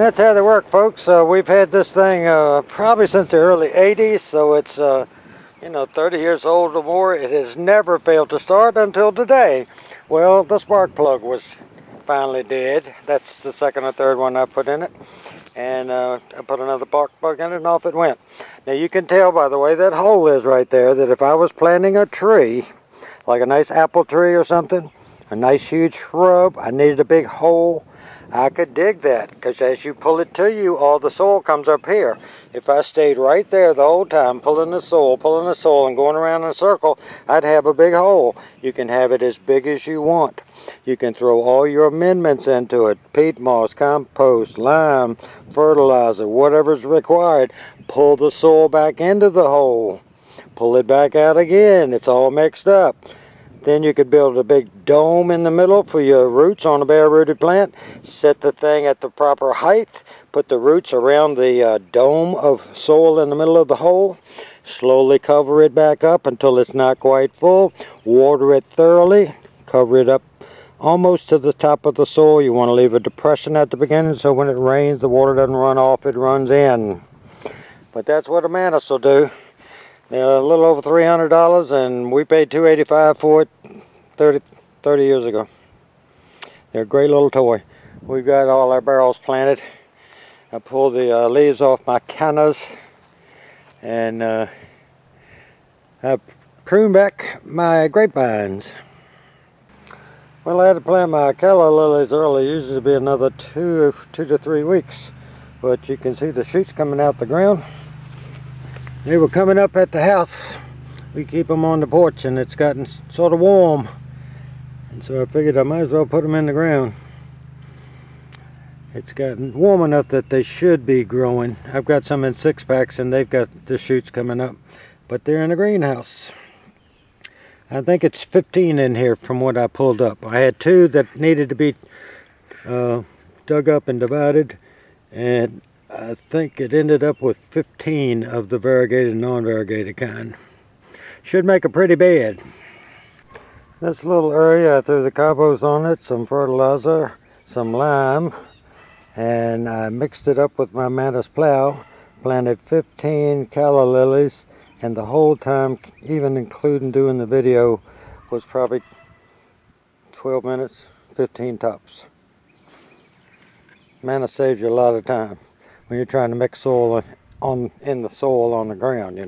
that's how they work, folks. We've had this thing probably since the early 80s, so it's 30 years old or more. It has never failed to start until today. Well, the spark plug was finally dead. That's the second or third one I put in it. And I put another spark plug in it and off it went. Now you can tell by the way that hole is right there that if I was planting a tree, like a nice apple tree or something, a nice huge shrub, I needed a big hole, I could dig that, because as you pull it to you, all the soil comes up here. If I stayed right there the whole time, pulling the soil, and going around in a circle, I'd have a big hole. You can have it as big as you want. You can throw all your amendments into it, peat moss, compost, lime, fertilizer, whatever's required. Pull the soil back into the hole. Pull it back out again. It's all mixed up. Then you could build a big dome in the middle for your roots on a bare-rooted plant. Set the thing at the proper height. Put the roots around the dome of soil in the middle of the hole. Slowly cover it back up until it's not quite full. Water it thoroughly. Cover it up almost to the top of the soil. You want to leave a depression at the beginning so when it rains the water doesn't run off, it runs in. But that's what a Mantis will do. They're a little over $300 and we paid $285 for it 30 years ago. They're a great little toy. We've got all our barrels planted. I pulled the leaves off my cannas and I pruned back my grapevines. Well, I had to plant my Calla Lilies early, usually be another two to 3 weeks. But you can see the shoots coming out the ground. They were coming up at the house. We keep them on the porch and it's gotten sort of warm. And so I figured I might as well put them in the ground. It's gotten warm enough that they should be growing. I've got some in 6-packs and they've got the shoots coming up. But they're in a greenhouse. I think it's 15 in here from what I pulled up. I had 2 that needed to be dug up and divided. And I think it ended up with 15 of the variegated and non-variegated kind. Should make a pretty bed. This little area I threw the compost on it, some fertilizer, some lime, and I mixed it up with my Mantis plow, planted 15 Calla Lilies, and the whole time, even including doing the video, was probably 12 minutes, 15 tops. Mantis saves you a lot of time when you're trying to mix soil in the soil on the ground,